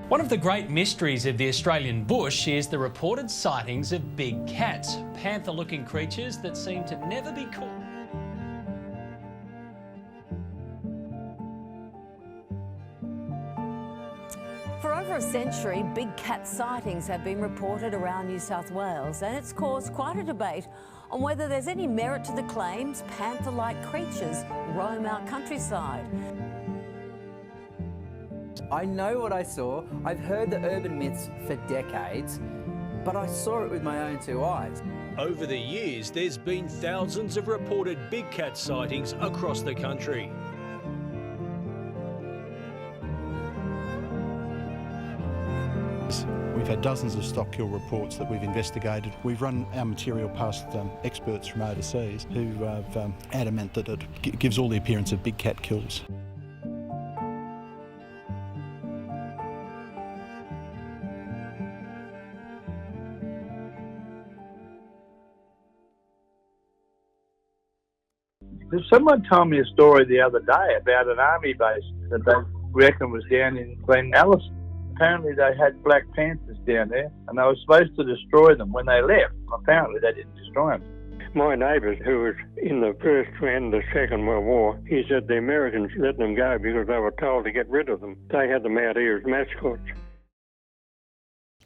One of the great mysteries of the Australian bush is the reported sightings of big cats, panther-looking creatures that seem to never be caught. For over a century, big cat sightings have been reported around New South Wales, and it's caused quite a debate on whether there's any merit to the claims panther-like creatures roam our countryside. I know what I saw. I've heard the urban myths for decades, but I saw it with my own two eyes. Over the years, there's been thousands of reported big cat sightings across the country. We've had dozens of stock kill reports that we've investigated. We've run our material past experts from overseas who have adamant that it gives all the appearance of big cat kills. Someone told me a story the other day about an army base that they reckon was down in Glen Alice. Apparently they had black panthers down there and they were supposed to destroy them when they left. Apparently they didn't destroy them. My neighbour, who was in the First and the Second World War, he said the Americans let them go because they were told to get rid of them. They had them out here as mascots.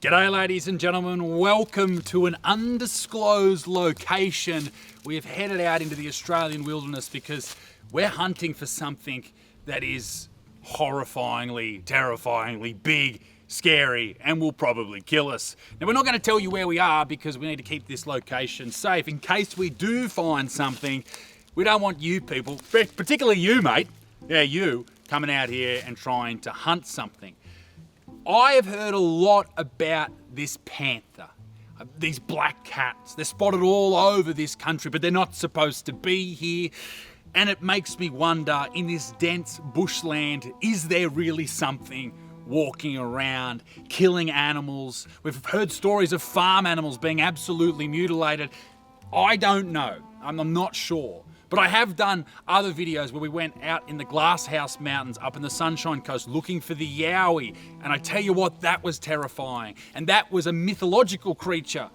G'day ladies and gentlemen, welcome to an undisclosed location. We have headed out into the Australian wilderness because we're hunting for something that is horrifyingly, terrifyingly big, scary, and will probably kill us. Now we're not going to tell you where we are because we need to keep this location safe. In case we do find something, we don't want you people, particularly you mate, you, coming out here and trying to hunt something. I have heard a lot about this panther, these black cats. They're spotted all over this country, but they're not supposed to be here. And it makes me wonder, in this dense bushland, is there really something walking around, killing animals? We've heard stories of farm animals being absolutely mutilated. I don't know. I'm not sure. But I have done other videos where we went out in the Glasshouse Mountains up in the Sunshine Coast looking for the yowie. And I tell you what, that was terrifying. And that was a mythological creature.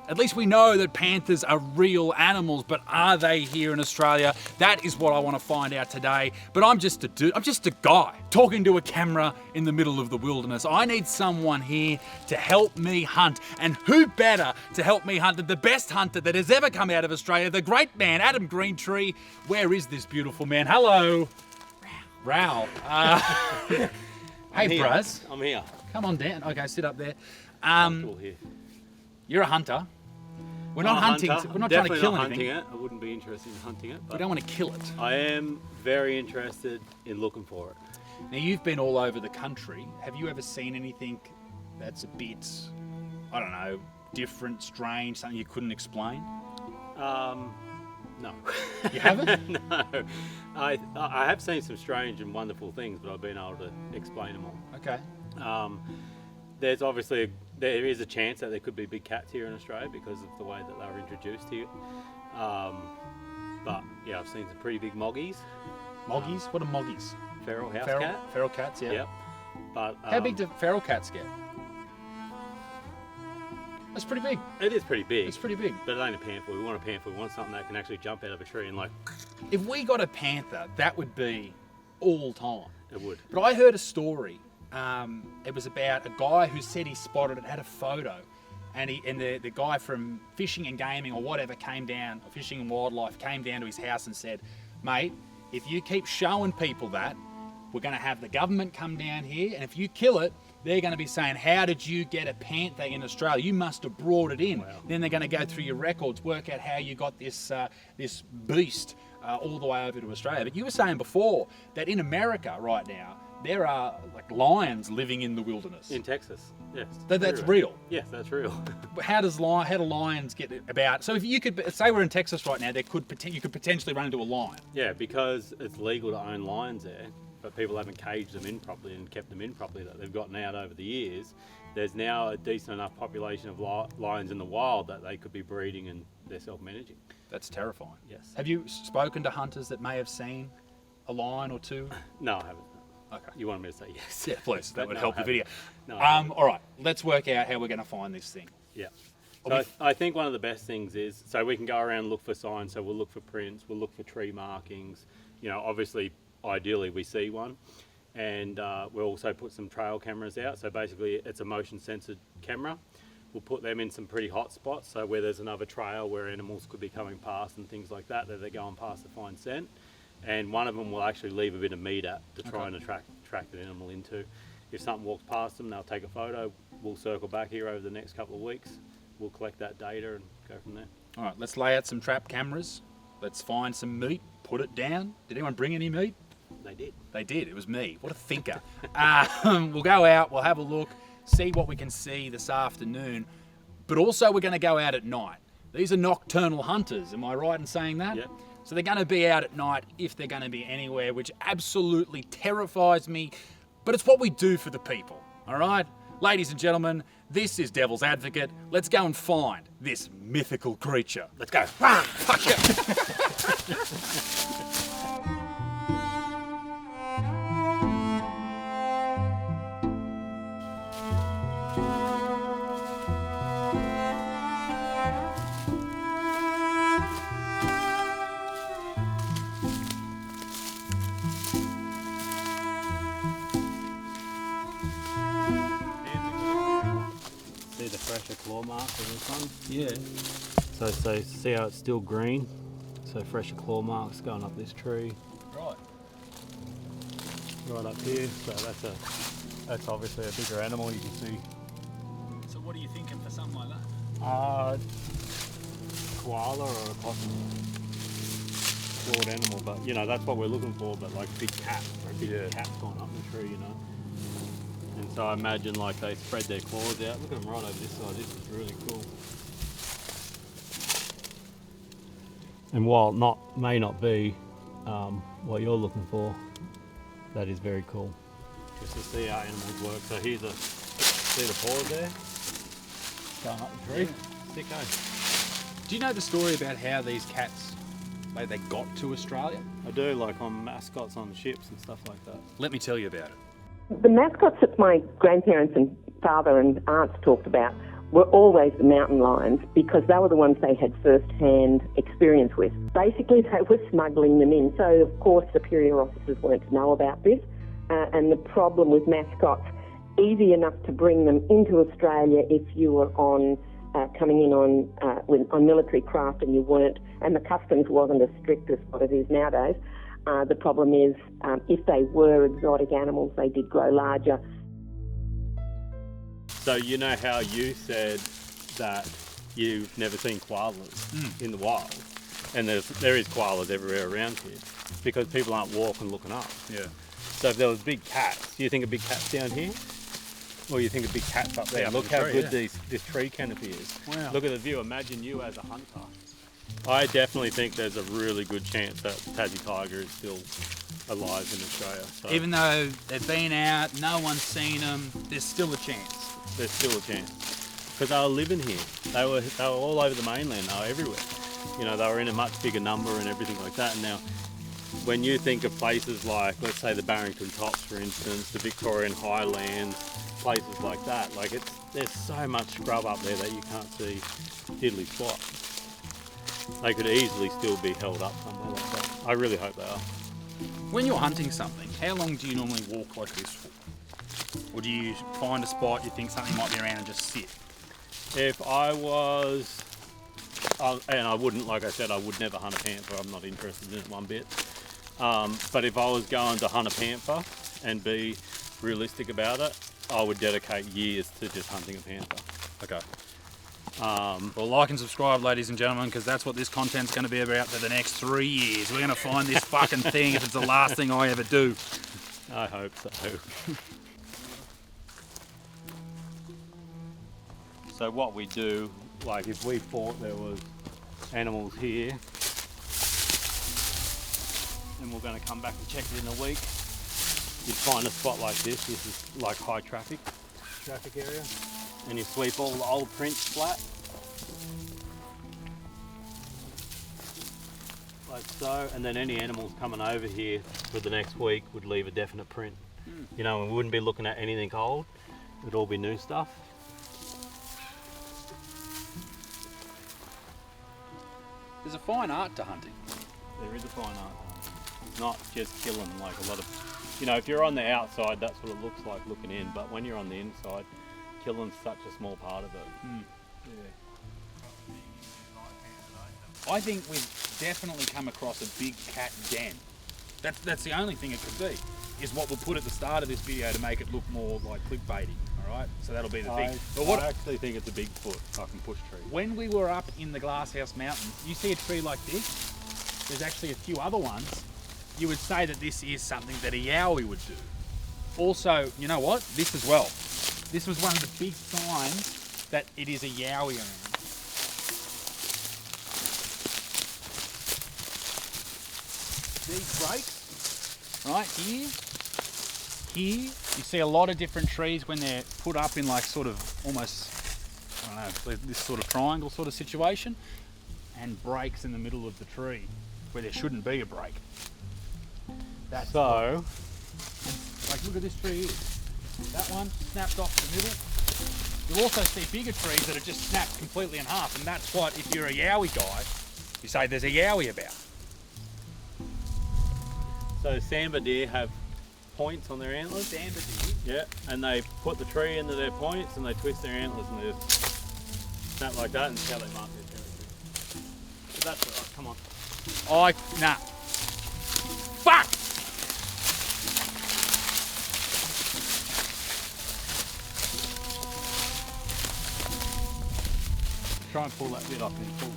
At least we know that panthers are real animals, but are they here in Australia? That is what I want to find out today. But I'm just a dude, I'm just a guy talking to a camera in the middle of the wilderness. I need someone here to help me hunt. And who better to help me hunt than the best hunter that has ever come out of Australia, the great man, Adam Greentree. Where is this beautiful man? Hello. Rao. Hey, Braz. I'm here. Come on down. Okay, sit up there. Here. You're a hunter. We're not hunting. We're not trying to kill anything. Hunting it. I wouldn't be interested in hunting it. But we don't want to kill it. I am very interested in looking for it. Now you've been all over the country. Have you ever seen anything that's a bit, I don't know, different, strange, something you couldn't explain? No. You haven't? No. I have seen some strange and wonderful things, but I've been able to explain them all. Okay. There is a chance that there could be big cats here in Australia because of the way that they were introduced here. But yeah, I've seen some pretty big moggies. Moggies? What are moggies? Feral house cat. Feral cats, yeah. Yep. But how big do feral cats get? That's pretty big. It is pretty big. It's pretty big. But it ain't a panther. We want a panther. We want something that can actually jump out of a tree and like... If we got a panther, that would be all time. It would. But I heard a story. It was about a guy who said he spotted it, had a photo, and the guy from Fishing and Gaming or whatever came down, or Fishing and Wildlife, came down to his house and said, mate, if you keep showing people that, we're going to have the government come down here, and if you kill it, they're going to be saying, how did you get a panther in Australia? You must have brought it in. Wow. Then they're going to go through your records, work out how you got this this beast all the way over to Australia. But you were saying before that in America right now, there are like lions living in the wilderness. In Texas, yes. That's real. Yes, that's real. How do lions get about? So if you could say we're in Texas right now, you could potentially run into a lion. Yeah, because it's legal to own lions there, but people haven't caged them in properly and kept them in properly that they've gotten out over the years. There's now a decent enough population of lions in the wild that they could be breeding and they're self-managing. That's terrifying. Yes. Have you spoken to hunters that may have seen a lion or two? No, I haven't. Okay. You want me to say yes? Yeah, please. That But would no, help I the video. haven't. No, I haven't. All right, let's work out how we're going to find this thing. Yeah. So I think one of the best things is, so we can go around and look for signs. So we'll look for prints, we'll look for tree markings. You know, obviously, ideally we see one. And we'll also put some trail cameras out. So basically it's a motion censored camera. We'll put them in some pretty hot spots. So where there's another trail where animals could be coming past and things like that, that they're going past to find scent. And one of them will actually leave a bit of meat at to try and attract the animal into. If something walks past them, they'll take a photo. We'll circle back here over the next couple of weeks. We'll collect that data and go from there. All right, let's lay out some trap cameras. Let's find some meat, put it down. Did anyone bring any meat? They did. They did. It was me. What a thinker. We'll go out, we'll have a look, see what we can see this afternoon. But also we're going to go out at night. These are nocturnal hunters. Am I right in saying that? Yep. So they're going to be out at night if they're going to be anywhere, which absolutely terrifies me. But it's what we do for the people. All right? Ladies and gentlemen, this is Devil's Advocate. Let's go and find this mythical creature. Let's go. Fuck yeah. See the fresher claw marks of this one? Yeah. So see how it's still green? So fresher claw marks going up this tree. Right. Right up here. So that's obviously a bigger animal, you can see. So what are you thinking for something like that? Koala or a possum. Clawed animal, but you know, that's what we're looking for, but like big cat or a big cat's gone up the tree, you know. And so I imagine like they spread their claws out. Look at them right over this side. This is really cool. And while may not be what you're looking for, that is very cool. Just to see how animals work. So here's see the paws there? Going up the tree. Sicko. Do you know the story about how these cats, they got to Australia? I do, like on mascots on ships and stuff like that. Let me tell you about it. The mascots that my grandparents and father and aunts talked about were always the mountain lions because they were the ones they had first-hand experience with. Basically, they were smuggling them in. So, of course, superior officers weren't to know about this. And the problem with mascots, easy enough to bring them into Australia if you were coming in on military craft and you weren't, and the customs wasn't as strict as what it is nowadays. The problem is, if they were exotic animals, they did grow larger. So you know how you said that you've never seen koalas in the wild, and there is koalas everywhere around here because people aren't walking looking up. Yeah. So if there was big cats, do you think a big cat's down here? Or you think a big cat's up there? Yeah, Look the how tree, good this tree canopy is. Wow. Look at the view. Imagine you as a hunter. I definitely think there's a really good chance that Tassie tiger is still alive in Australia. So Even though they've been out, no one's seen them, there's still a chance. there's still a chance. Because they were living here. They were all over the mainland. They were everywhere. You know, they were in a much bigger number and everything like that. And now, when you think of places like, let's say the Barrington Tops, for instance, the Victorian Highlands, places like that, like there's so much scrub up there that you can't see diddly squat. They could easily still be held up somewhere like that. I really hope they are. When you're hunting something, how long do you normally walk like this for? Or do you find a spot you think something might be around and just sit? If I was, and I wouldn't, like I said, I would never hunt a panther. I'm not interested in it one bit. But if I was going to hunt a panther and be realistic about it, I would dedicate years to just hunting a panther. Okay. Well, like and subscribe, ladies and gentlemen, because that's what this content's going to be about for the next 3 years. We're going to find this fucking thing if it's the last thing I ever do. I hope so. So what we do, like if we thought there was animals here, and we're going to come back and check it in a week, you'd find a spot like this. This is like high traffic area, and you sweep all the old prints flat, like so, and then any animals coming over here for the next week would leave a definite print. You know, we wouldn't be looking at anything old. It'd all be new stuff. There's a fine art to hunting. There is a fine art. It's not just killing like a lot of, you know, if you're on the outside, that's what it looks like looking in. But when you're on the inside, killing's such a small part of it. Yeah. I think we've definitely come across a big cat den. That's the only thing it could be, is what we'll put at the start of this video to make it look more like clickbaity, all right? So that'll be the thing. But I actually think it's a Bigfoot fucking push tree. When we were up in the Glasshouse Mountains, you see a tree like this, there's actually a few other ones, you would say that this is something that a yowie would do. Also, you know what? This as well. This was one of the big signs that it is a yowie around. These breaks, right here, you see a lot of different trees when they're put up in like sort of almost, I don't know, this sort of triangle sort of situation, and breaks in the middle of the tree where there shouldn't be a break. That's so, like look at this tree here. That one snapped off the middle. You'll also see bigger trees that are just snapped completely in half, and that's what, if you're a yowie guy, you say there's a yowie about. So sambar deer have points on their antlers. Sambar deer? Yeah, and they put the tree into their points and they twist their antlers and they just snap like that and see how they mark their territory. So that's alright, come on. Nah. Fuck! Try and pull that bit up and pull.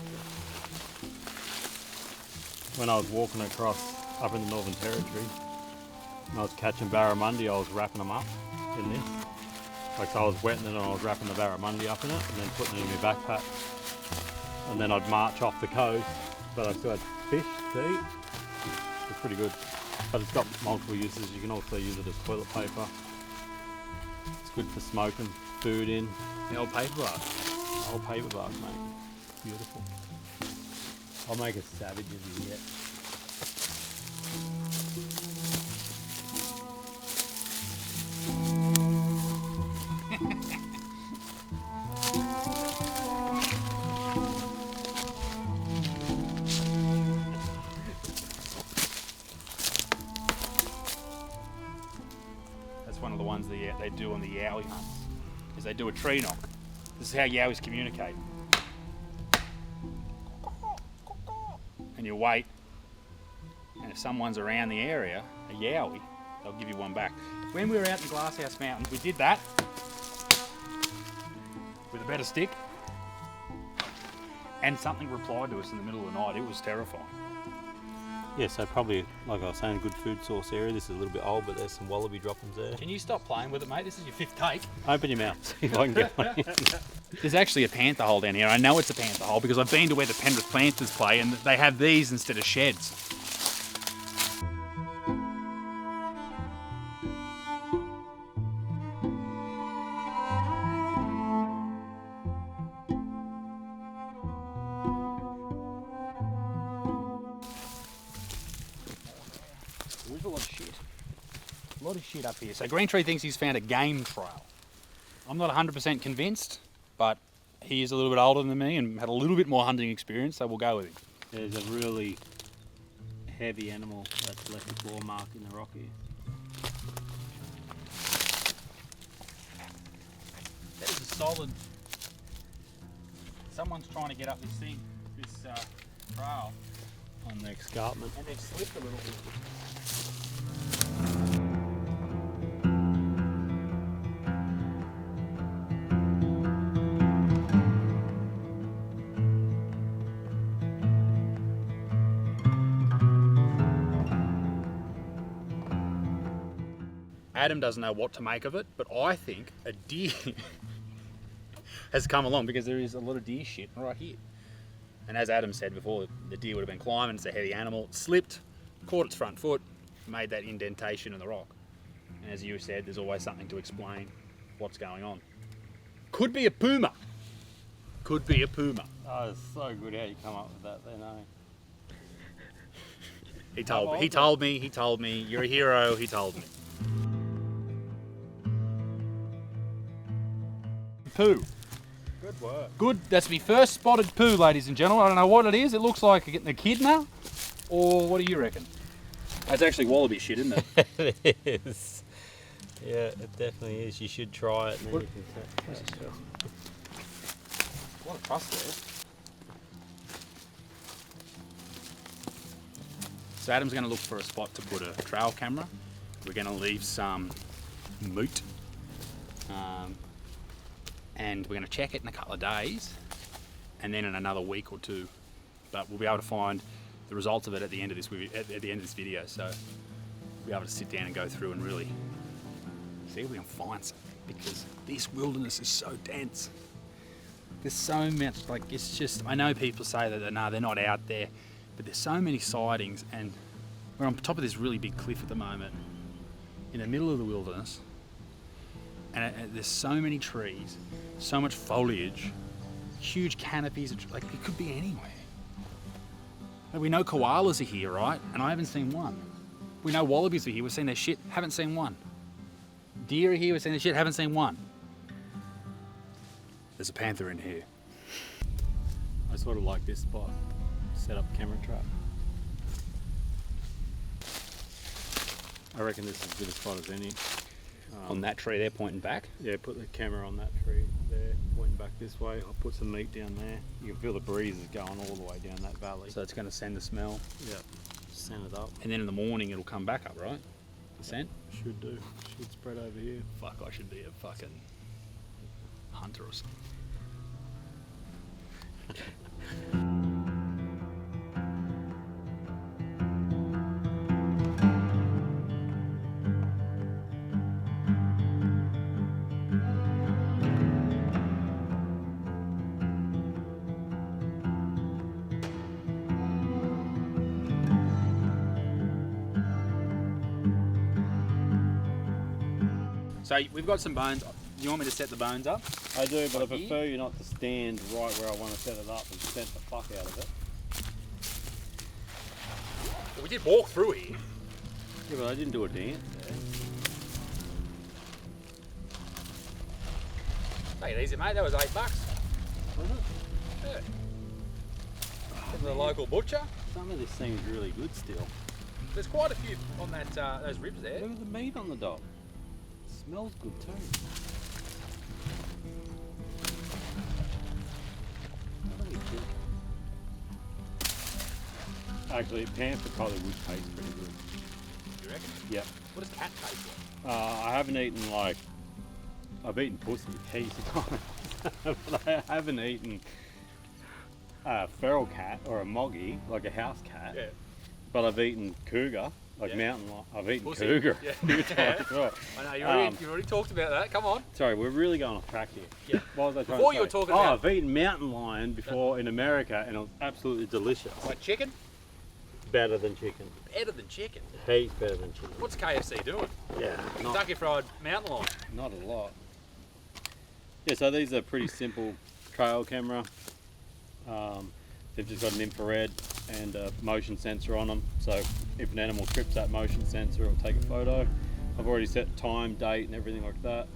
When I was walking across up in the Northern Territory, and I was catching barramundi, I was wrapping them up in this. Like, so I was wetting it and I was wrapping the barramundi up in it and then putting it in my backpack. And then I'd march off the coast, but I still had fish to eat. It's pretty good. But it's got multiple uses. You can also use it as toilet paper. It's good for smoking food in. The old paper bark. Old paper bark, mate. Beautiful. I'll make a savage of you yet. That's one of the ones they do on the yowie hunts, is they do a tree knock. This is how yowies communicate. And you wait, and if someone's around the area, a yowie, they'll give you one back. When we were out in the Glasshouse Mountains, we did that with a better stick, and something replied to us in the middle of the night. It was terrifying. Yeah, so probably, like I was saying, a good food source area. This is a little bit old, but there's some wallaby droppings there. Can you stop playing with it, mate? This is your 5th take. Open your mouth, see if I can get one in. There's actually a panther hole down here. I know it's a panther hole because I've been to where the Penrith Panthers play and they have these instead of sheds. There's a lot of shit. A lot of shit up here. So Green Tree thinks he's found a game trail. I'm not 100% convinced, but he is a little bit older than me and had a little bit more hunting experience, so we'll go with him. There's a really heavy animal that's left a claw mark in the rock here. That is a solid... Someone's trying to get up this thing, this trail. On the escarpment. And they've slipped a little bit. Adam doesn't know what to make of it, but I think a deer has come along because there is a lot of deer shit right here. And as Adam said before, the deer would have been climbing, it's a heavy animal, it slipped, caught its front foot, made that indentation in the rock. And as you said, there's always something to explain what's going on. Could be a puma. Could be a puma. Oh, it's so good how you come up with that then, eh? He told me, you're a hero, he told me. poo. Good work. Good. That's my first spotted poo, ladies and gentlemen. I don't know what it is. It looks like an echidna, or what do you reckon? That's actually wallaby shit, isn't it? It is. Yeah, it definitely is. You should try it. And then you can say, A lot of trust there. So Adam's going to look for a spot to put a trail camera. We're going to leave some meat. And we're going to check it in a couple of days. And then in another week or two. But we'll be able to find the results of it at the end of this video. So we'll be able to sit down and go through and really see if we can find something. Because this wilderness is so dense. There's so much, like, it's just, I know people say that no, they're not out there, but there's so many sightings, and we're on top of this really big cliff at the moment, in the middle of the wilderness, and there's so many trees, so much foliage, huge canopies, like it could be anywhere. Like, we know koalas are here, right? And I haven't seen one. We know wallabies are here, we've seen their shit, haven't seen one. Deer are here, we've seen their shit, haven't seen one. There's a panther in here. I sort of like this spot. Set up a camera trap. I reckon this is as good a spot as any. On that tree there, pointing back? Yeah, put the camera on that tree there, pointing back this way. I'll put some meat down there. You can feel the breezes going all the way down that valley. So it's going to send the smell. Yeah, send it up. And then in the morning it'll come back up, right? The scent? Should do. Should spread over here. Fuck, I should be a fucking hunter or something. So we've got some bones. You want me to set the bones up? I do, but I prefer you not to stand right where I want to set it up and scent the fuck out of it. Well, we did walk through here. Yeah, but I didn't do a dance there. Take it easy, mate. That was $8. Was it? Yeah. From the local butcher. Some of this seems really good still. There's quite a few on that those ribs there. Look at the meat on the dog. Smells good too. Actually, panther probably would taste pretty good. You reckon? Yep. What does cat taste like? I haven't eaten I've eaten pussy heaps of times, but I haven't eaten a feral cat or a moggy, like a house cat. Yeah. But I've eaten cougar. Like mountain lion. I've eaten pussy. cougar. Yeah. Right. I know, you already talked about that. Come on. Sorry, we're really going off track here. Yeah. What was I trying Before to you were say? talking about... I've eaten mountain lion before in America, and it was absolutely delicious. Like chicken? Better than chicken. Better than chicken. Heaps better than chicken. What's KFC doing? Yeah. Kentucky Fried Mountain Lion. Not a lot. Yeah, so these are pretty simple trail camera. They've just got an infrared and a motion sensor on them. So if an animal trips that motion sensor, it'll take a photo. I've already set time, date, and everything like that.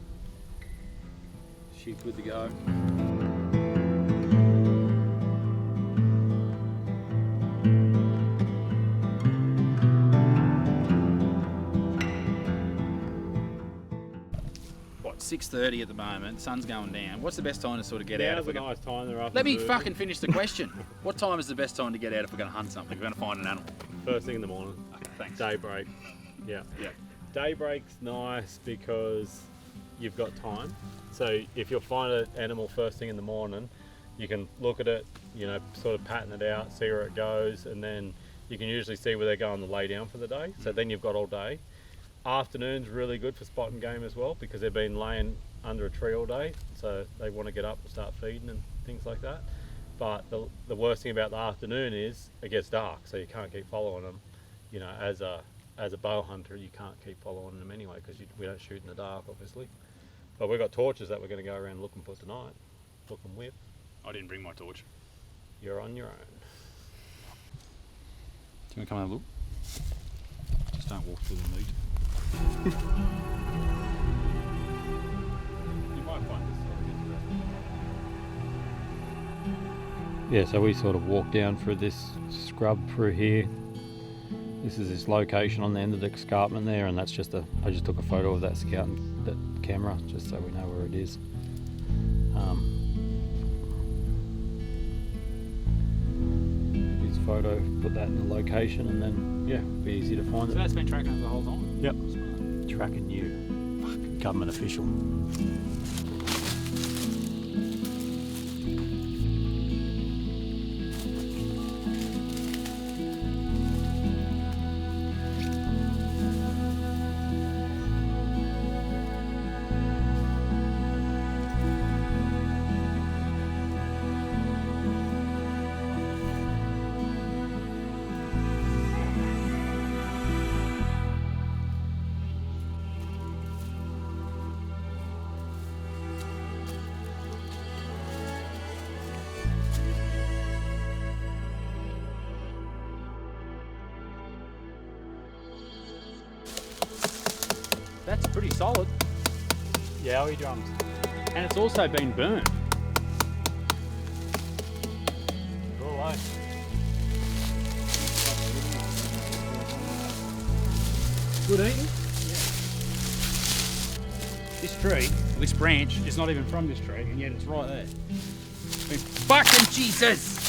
She's good to go. What, 6:30 at the moment, sun's going down. What's the best time to sort of get out? Now's a nice time. They're up Let me and fucking finish the question. What time is the best time to get out if we're going to hunt something? If we're going to find an animal? First thing in the morning. Okay, thanks. Daybreak. Yeah. Yeah. Daybreak's nice because you've got time. So if you'll find an animal first thing in the morning, you can look at it, you know, sort of pattern it out, see where it goes, and then you can usually see where they're going to lay down for the day. So then you've got all day. Afternoon's really good for spotting game as well because they've been laying under a tree all day, so they want to get up and start feeding and things like that. But the worst thing about the afternoon is it gets dark, so you can't keep following them. You know, as a bow hunter, you can't keep following them anyway because we don't shoot in the dark, obviously. But we've got torches that we're going to go around looking for tonight, looking with. I didn't bring my torch. You're on your own. Do you want to come and have a look? Just don't walk through the meat. You might find this sort of interesting. Yeah, so we sort of walked down through this scrub through here. This is this location on the end of the escarpment there, and that's just I just took a photo of that that camera just so we know where it is. This photo, put that in the location, and then yeah, it'll be easy to find it. So that's been tracking us the whole time? Yep. Tracking you. Fucking government official. That's pretty solid. Yowie drums. And it's also been burnt. All right. Good eating. This tree, this branch, is not even from this tree, and yet it's right there. Fucking Jesus!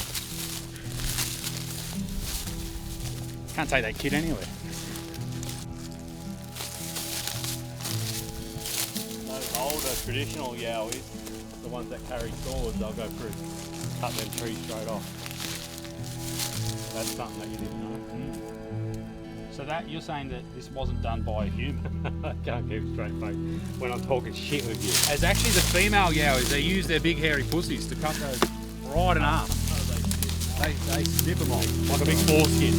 Can't take that kid anywhere. Those older traditional yowies, the ones that carry swords, they'll go through, cut them trees straight off. That's something that you didn't know. So that you're saying that this wasn't done by a human? I can't keep straight face when I'm talking shit with you. As actually the female yowies, they use their big hairy pussies to cut those right in half. They snip them off like a big foreskin.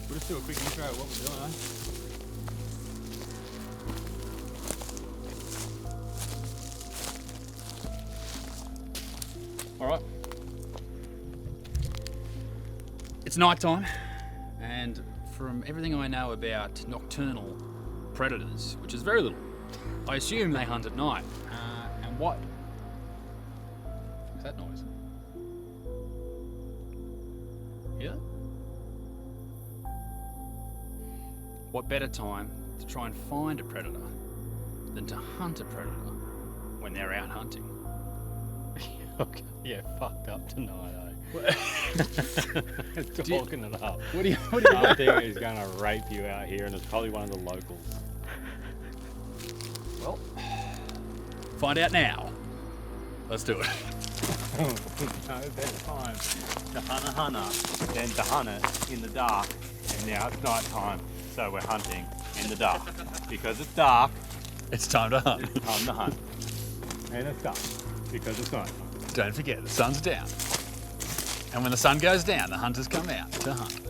We'll just do a quick intro of what we're doing, eh? Alright. It's night time, and from everything I know about nocturnal predators, which is very little, I assume they hunt at night. And what is that noise? Hear that? What better time to try and find a predator than to hunt a predator when they're out hunting? Okay. Yeah, fucked up tonight, Talking it up. What do you I think he's going to rape you out here, and it's probably one of the locals. Well, find out now. Let's do it. No better time to hunt a hunter than to hunt it in the dark. And now it's night time, so we're hunting in the dark. Because it's dark, It's time to hunt. it's time to hunt. And it's dark, because it's night time. Don't forget, the sun's down. And when the sun goes down, the hunters come out to hunt.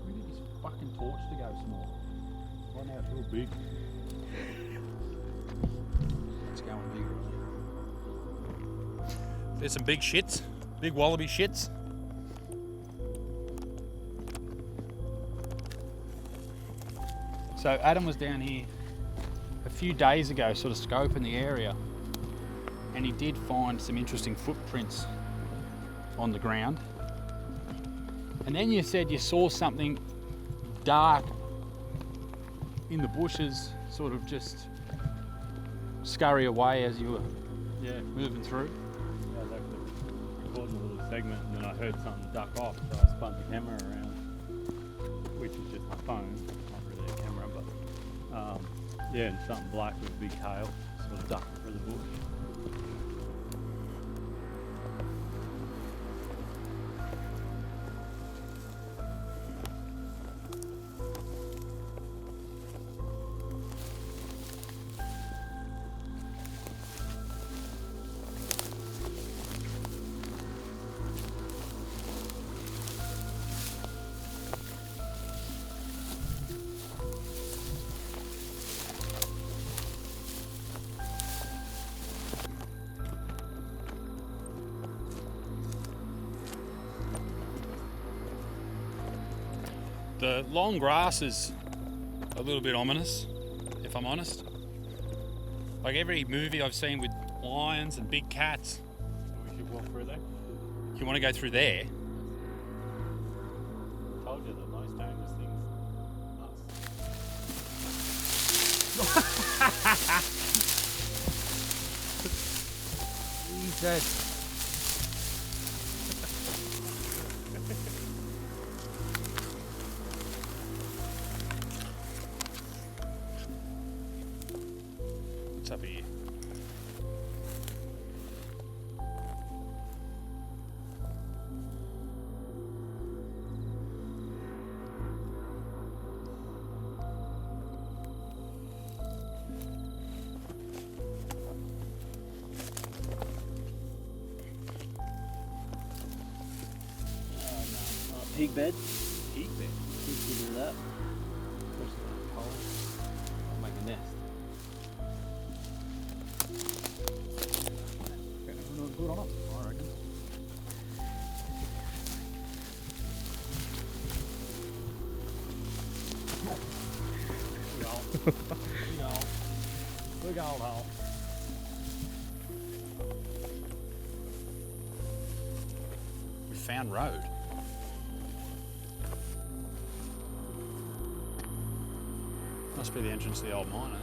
We need this fucking torch to go small. One out real big. It's going big. There's some big shits, big wallaby shits. So Adam was down here a few days ago, sort of scoping the area, and he did find some interesting footprints on the ground. And then you said you saw something dark in the bushes, sort of just scurry away as you were moving through. I was actually recording a little segment and then I heard something duck off, so I spun the camera around, which is just my phone, not really a camera, but yeah, and something black with a big tail sort of ducked through the bush. The long grass is a little bit ominous, if I'm honest. Like every movie I've seen with lions and big cats. We should walk through there. You want to go through there? I told you the most dangerous thing's us. Jesus. What's up here? Pig bed. Pig bed. Pigs can do that. Especially when it's cold. I'll make a nest. Good on it, I reckon. Big old hole. We found road. Must be the entrance to the old mine, eh?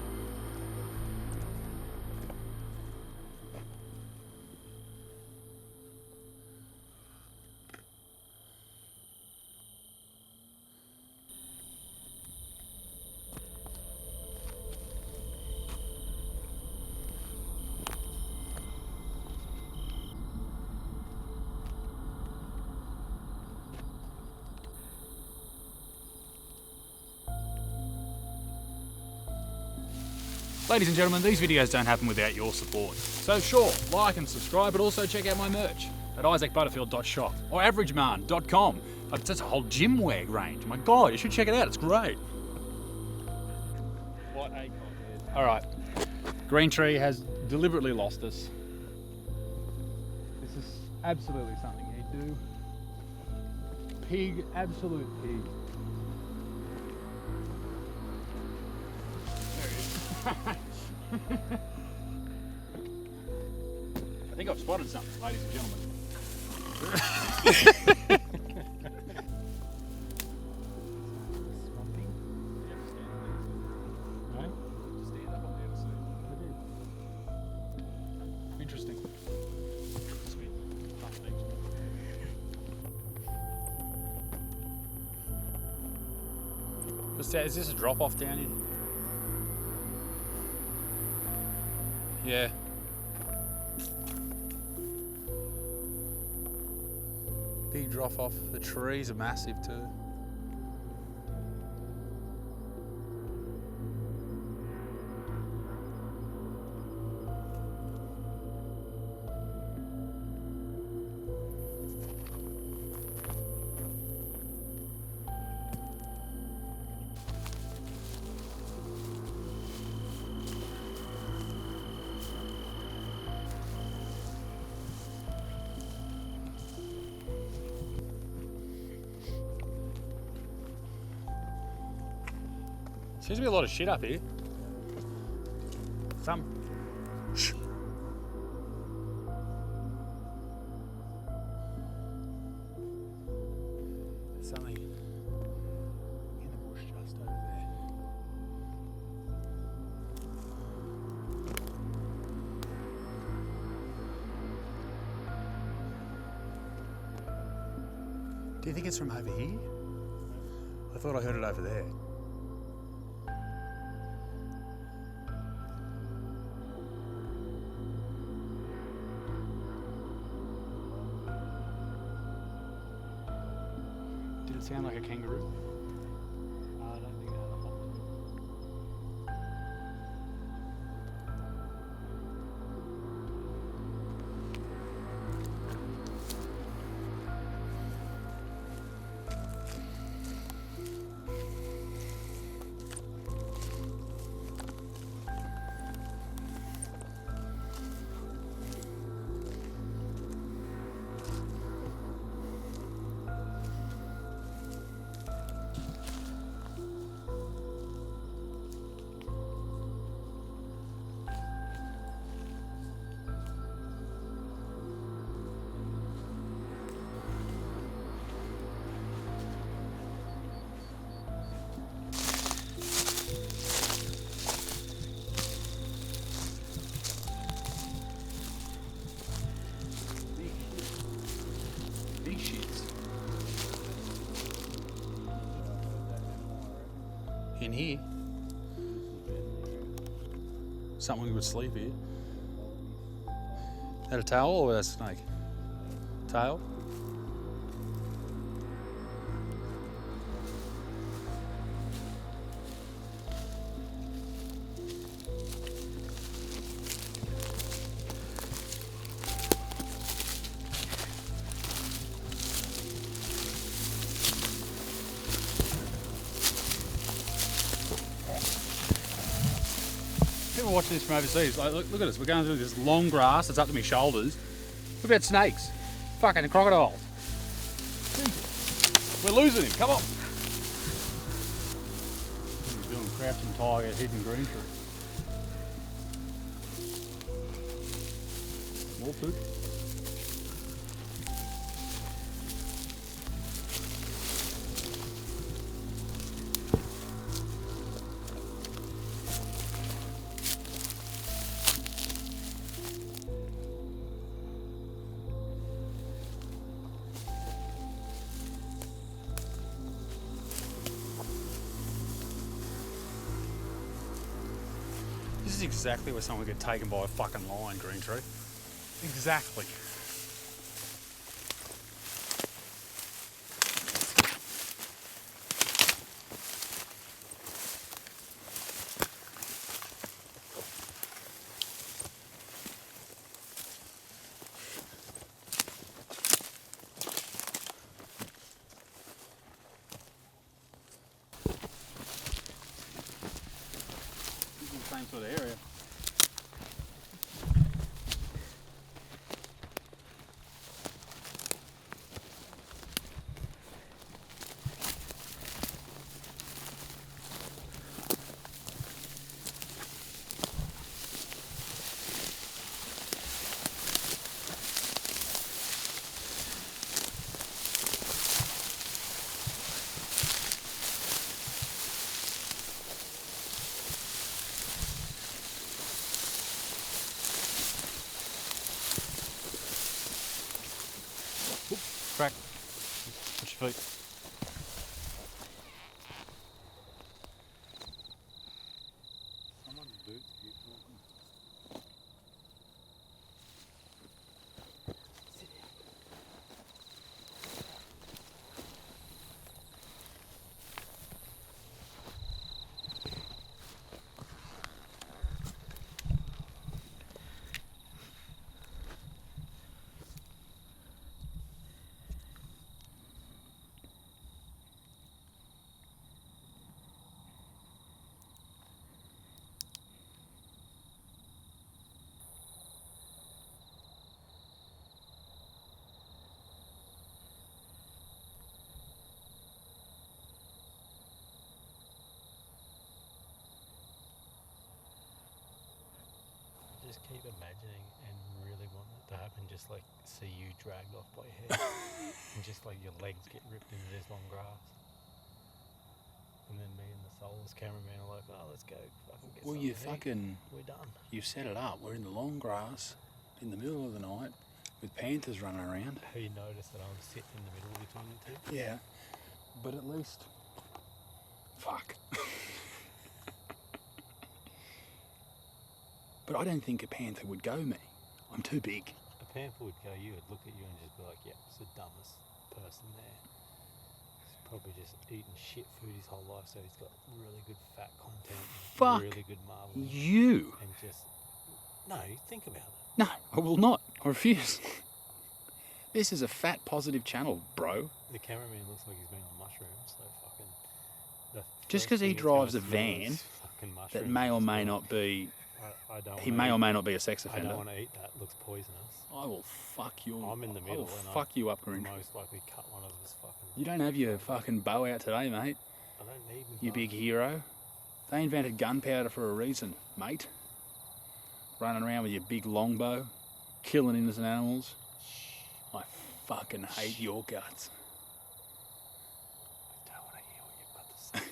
Ladies and gentlemen, these videos don't happen without your support. So sure, like and subscribe, but also check out my merch at isaacbutterfield.shop or averageman.com. That's a whole gym wear range. My God, you should check it out, it's great. What a contest. All right, Green Tree has deliberately lost us. This is absolutely something he'd do. Pig, absolute pig. I think I've spotted something, ladies and gentlemen. Interesting. Sweet. Is this a drop off down here? Yeah. Big drop off. The trees are massive too. Seems to be a lot of shit up here. Some. Shh. There's something in the bush just over there. Do you think it's from over here? I thought I heard it over there. Did it sound like a kangaroo? I don't think it had a hop. Big shits. In here. Someone would sleep here. Is that a towel or a snake? Tail? People watching this from overseas, like, look at us, we're going through this long grass, it's up to my shoulders. What about snakes? Fucking crocodiles. We're losing him, come on. He's doing crouching tiger, hidden green tree. More poop. This is exactly where someone would get taken by a fucking lion, Green Tree. Exactly. Same sort of area. Crack. Push your feet. imagining and really wanting it to happen, just like see you dragged off by your head and just like your legs get ripped into this long grass. And then me and the soulless cameraman are like, oh, let's go fucking get Well, something you to eat. fucking, We're done. you've set it up. We're in the long grass in the middle of the night with panthers running around. Have you noticed that I'm sitting in the middle between the two? Yeah, but at least, fuck. But I don't think a panther would go me. I'm too big. A panther would go, you would look at you and just be like, yep, it's the dumbest person there. He's probably just eating shit food his whole life, so he's got really good fat content, Fuck really good marbling. you. And just, no, think about it. No, I will not. I refuse. This is a fat positive channel, bro. The cameraman looks like he's been on mushrooms, so fucking... Just because he drives a van that may or may not be... I don't He may or may not be a sex I offender. don't want to eat that. It looks poisonous. I will fuck you. I'm in the I middle will and fuck you up, I'll Grinch. most likely cut one of his fucking... You don't have your fucking bow out today, mate. I don't need my You bow. big hero. They invented gunpowder for a reason, mate. Running around with your big longbow, killing innocent animals. I fucking hate your guts. I don't want to hear what you've got to say.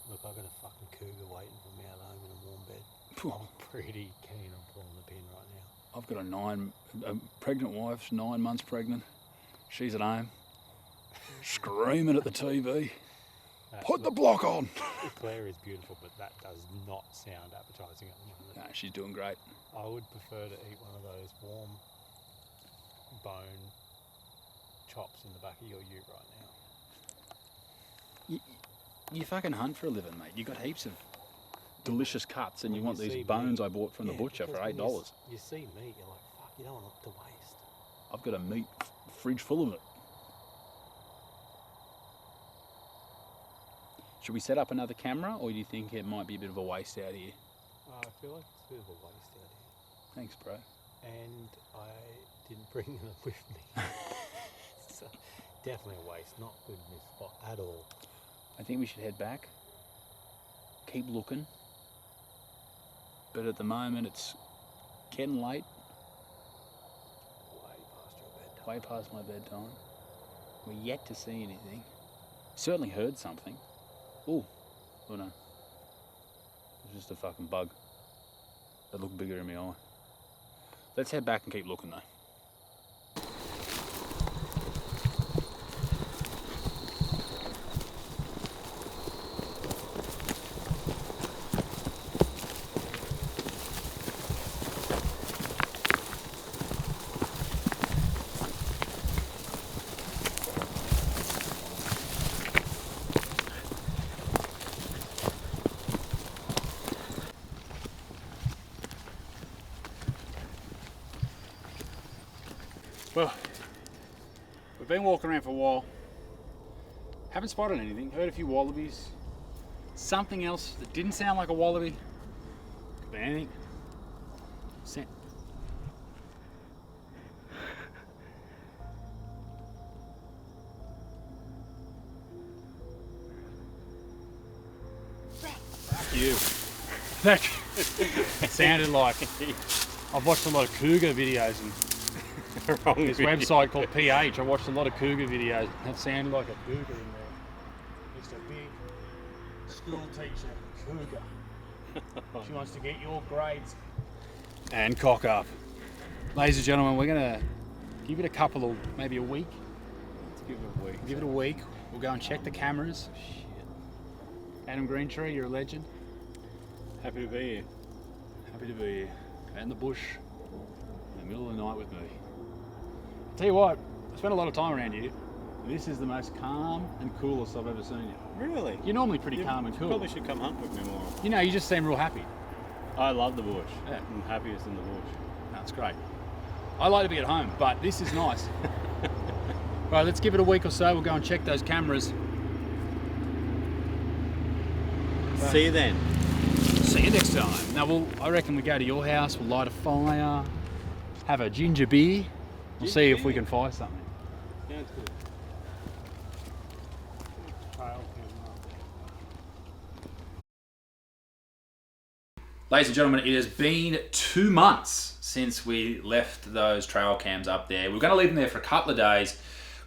Look, I've got a fucking cougar waiting for me out home in a warm bed. I'm pretty keen on pulling the pin right now. I've got a pregnant wife, 9 months pregnant. She's at home, screaming at the TV. Put the block on! Claire is beautiful, but that does not sound appetising at the moment. No, she's doing great. I would prefer to eat one of those warm bone chops in the back of your ute right now. You fucking hunt for a living, mate. You got heaps of delicious cuts, and you When want you these see bones meat- I bought from the Yeah, butcher for because when $8. You see meat, you're like, fuck, you don't want it to waste. I've got a meat fridge full of it. Should we set up another camera, or do you think it might be a bit of a waste out here? I feel like it's a bit of a waste out here. Thanks, bro. And I didn't bring them with me. So, definitely a waste. Not good in this spot at all. I think we should head back. Keep looking. But at the moment, it's getting late. Way past your bedtime. Way past my bedtime. We're yet to see anything. Certainly heard something. Oh no. It's just a fucking bug. That looked bigger in my eye. Let's head back and keep looking though. Well, we've been walking around for a while. Haven't spotted anything. Heard a few wallabies. Something else that didn't sound like a wallaby. Could be anything. You. That sounded like I've watched a lot of cougar videos and this website called PH. I watched a lot of cougar videos. That sounded like a cougar in there. Just a big school teacher cougar. She wants to get your grades and cock up. Ladies and gentlemen, we're gonna give it a couple of, maybe a week. Let's give it a week. Give it a week. We'll go and check the cameras. Shit. Adam Greentree, you're a legend. Happy to be here. Happy to be here. Out in the bush, in the middle of the night with me. Tell you what, I spent a lot of time around you. This is the most calm and coolest I've ever seen you. Really? You're normally pretty calm and cool. Probably should come hunt with me more. You know, you just seem real happy. I love the bush. Yeah. I'm happiest in the bush. That's great. I like to be at home, but this is nice. Right, let's give it a week or so. We'll go and check those cameras. See you then. See you next time. Now, I reckon we go to your house, we'll light a fire, have a ginger beer. We'll see if we can find something. Sounds good. Ladies and gentlemen, it has been 2 months since we left those trail cams up there. We were going to leave them there for a couple of days.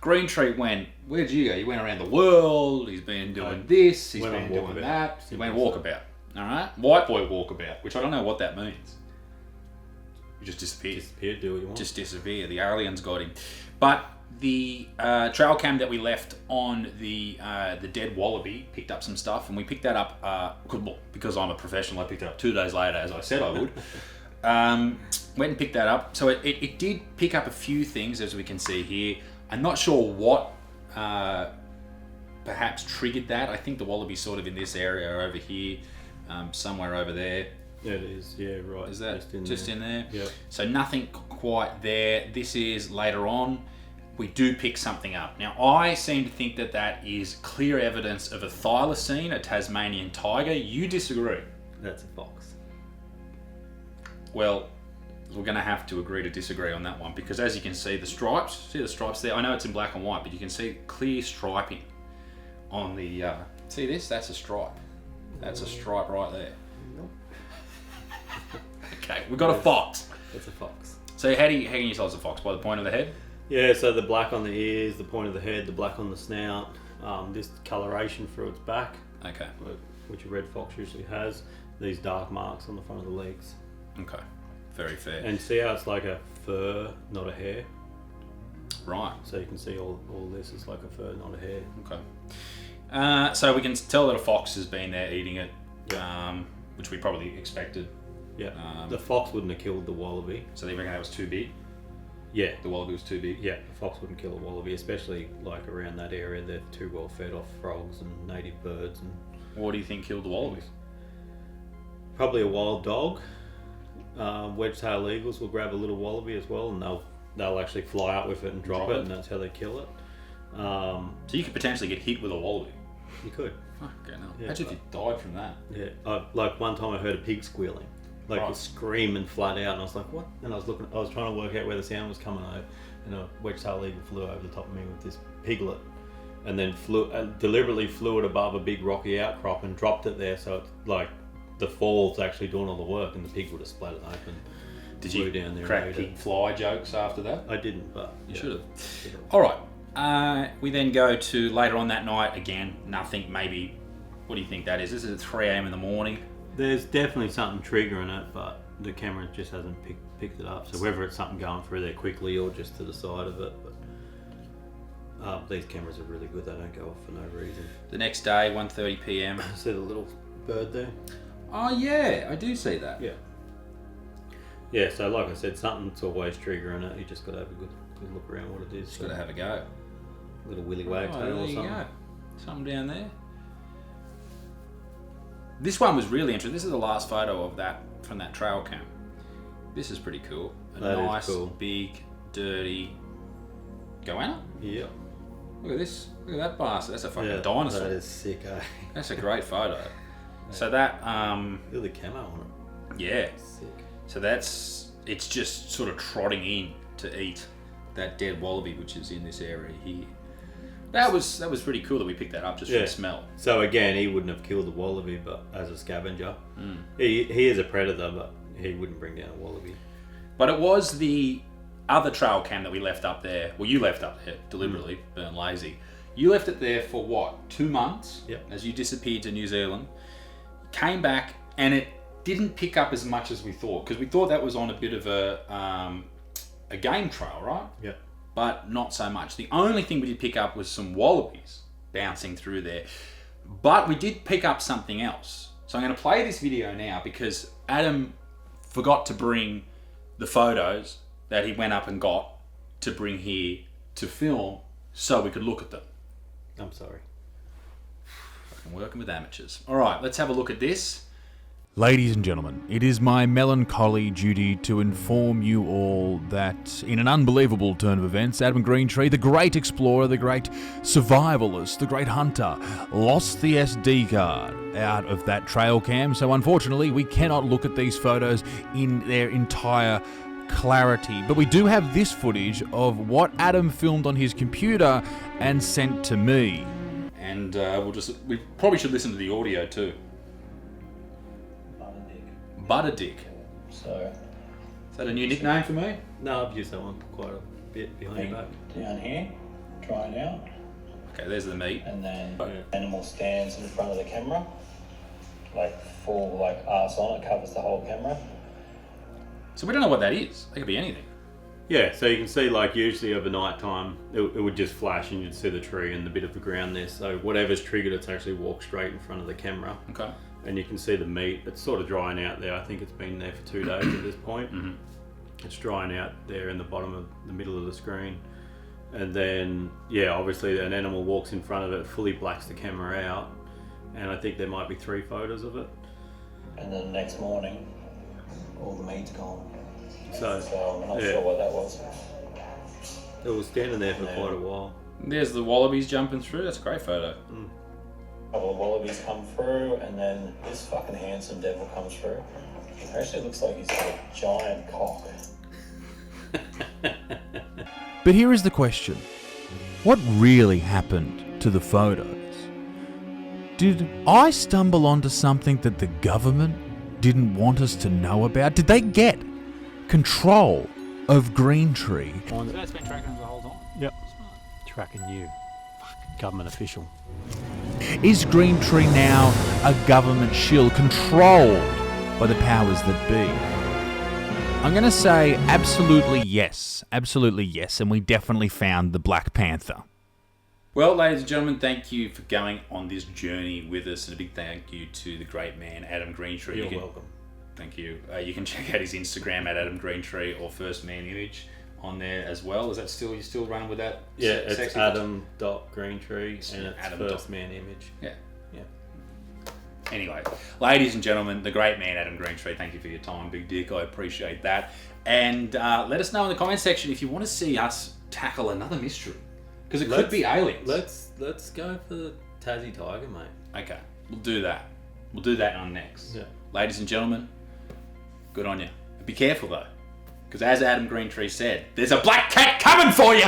Green Tree went, where did you go? He went around the world, he's been doing this, he's been doing that. He went walkabout, all right? White boy walkabout, which I don't know what that means. He just disappeared. Disappeared, do what you want. Just disappeared. The aliens got him. But the trail cam that we left on the dead wallaby picked up some stuff, and we picked that up because I'm a professional. I picked it up 2 days later, as I said I would. Went and picked that up. So it did pick up a few things, as we can see here. I'm not sure what perhaps triggered that. I think the wallaby's sort of in this area over here, somewhere over there. Yeah, it is. Yeah, right. Is that just in there? Yeah. So nothing quite there. This is later on. We do pick something up. Now, I seem to think that that is clear evidence of a thylacine, a Tasmanian tiger. You disagree? That's a fox. Well, we're going to have to agree to disagree on that one, because as you can see, the stripes, see the stripes there? I know it's in black and white, but you can see clear striping on the, see this? That's a stripe. That's a stripe right there. Nope. Okay, we've got a fox. That's a fox. So how can you tell it's a fox? By the point of the head? Yeah, so the black on the ears, the point of the head, the black on the snout, this coloration through its back, Okay. which a red fox usually has, these dark marks on the front of the legs. Okay. Very fair. And see how it's like a fur, not a hair? Right. So you can see all this is like a fur, not a hair. Okay. So we can tell that a fox has been there eating it, Yeah. which we probably expected. Yeah. The fox wouldn't have killed the wallaby. So they reckon that was too big? Yeah. The wallaby was too big? Yeah, the fox wouldn't kill a wallaby, especially like around that area. They're too well fed off frogs and native birds. And What do you think killed the wallaby? probably a wild dog. Wedge-tailed eagles will grab a little wallaby as well, and they'll actually fly out with it and drop it, and that's how they kill it. So you could potentially get hit with a wallaby? You could. Fucking hell. Yeah, Imagine if you died from that. Yeah. Like one time I heard a pig squealing. Like Right. was screaming flat out, and I was like, "What?" And I was trying to work out where the sound was coming out, and a wedge-tailed eagle flew over the top of me with this piglet, and then deliberately flew it above a big rocky outcrop and dropped it there, so it's like the fall's actually doing all the work, and the pig would have splattered open. Did you down there crack pig fly jokes after that? I didn't, but You should have. All right. We then go to later on that night. Again, nothing. Maybe. What do you think that is? This is at 3 a.m. in the morning. There's definitely something triggering it, but the camera just hasn't picked it up. So whether it's something going through there quickly or just to the side of it, but these cameras are really good. They don't go off for no reason. The next day, 1:30 p.m. See the little bird there? Oh yeah, I do see that. Yeah. Yeah. So like I said, something's always triggering it. You just got to have a good look around what it is. Just got to have a go. Little willy wagtail there or you something. go. Something down there. This one was really interesting. This is the last photo of that from that trail cam. This is pretty cool. That is nice, cool. big, dirty goanna. Yeah. Look at this. Look at that bastard. That's a fucking Yeah, dinosaur. That is sick, eh? That's a great photo. So that, Look at the camo on it. yeah. Sick. So it's just sort of trotting in to eat that dead wallaby, which is in this area here. That was pretty cool that we picked that up just from the smell. So again, he wouldn't have killed the wallaby, but as a scavenger, he is a predator, but he wouldn't bring down a wallaby. But it was the other trail cam that we left up there. Well, you left up there deliberately, being lazy. You left it there for what, 2 months? Yep. As you disappeared to New Zealand, came back, and it didn't pick up as much as we thought, because we thought that was on a bit of a game trail, right? Yeah. But not so much. The only thing we did pick up was some wallabies bouncing through there. But we did pick up something else. So I'm going to play this video now because Adam forgot to bring the photos that he went up and got to bring here to film so we could look at them. I'm sorry. Fucking working with amateurs. All right, let's have a look at this. Ladies and gentlemen, it is my melancholy duty to inform you all that, in an unbelievable turn of events, Adam Greentree, the great explorer, the great survivalist, the great hunter, lost the SD card out of that trail cam. So unfortunately, we cannot look at these photos in their entire clarity. But we do have this footage of what Adam filmed on his computer and sent to me. And we probably should listen to the audio too. Butterdick. So, is that a new nickname for me? No, I've used that one quite a bit behind your back. Down here, try it out. Okay, there's the meat. And then animal stands in front of the camera, like full arse on it, covers the whole camera. So we don't know what that is. It could be anything. Yeah, so you can see usually over night time, it would just flash and you'd see the tree and the bit of the ground there. So whatever's triggered, it's actually walked straight in front of the camera. Okay. And you can see the meat. It's sort of drying out there. I think it's been there for 2 days at this point. Mm-hmm. It's drying out there in the bottom of the middle of the screen. And then, obviously an animal walks in front of it, fully blacks the camera out. And I think there might be 3 photos of it. And then the next morning, all the meat's gone. So I'm not sure what that was. It was standing there for quite a while. There's the wallabies jumping through. That's a great photo. A couple of wallabies come through, and then this fucking handsome devil comes through. It actually looks like he's got a giant cock. But here is the question. What really happened to the photos? Did I stumble onto something that the government didn't want us to know about? Did they get control of Green Tree? So that's been tracking us the whole time? Yep. Tracking you. Government official. Is Green Tree now a government shill controlled by the powers that be? I'm going to say absolutely yes. Absolutely yes. And we definitely found the Black Panther. Well, ladies and gentlemen, thank you for going on this journey with us. And a big thank you to the great man, Adam Greentree. You're welcome. Thank you. You can check out his Instagram at Adam Greentree or First Man Image on there as well. Is that you're still running with that? Yeah, it's Adam.Greentree and it's Adam First Man Image. Yeah. Anyway, ladies and gentlemen, the great man Adam Greentree, thank you for your time, Big Dick. I appreciate that. And let us know in the comment section if you want to see us tackle another mystery. Because it could be aliens. Let's go for the Tassie Tiger, mate. Okay, we'll do that. We'll do that on next. Yeah. Ladies and gentlemen, good on you. Be careful though, because as Adam Greentree said, there's a black cat coming for you!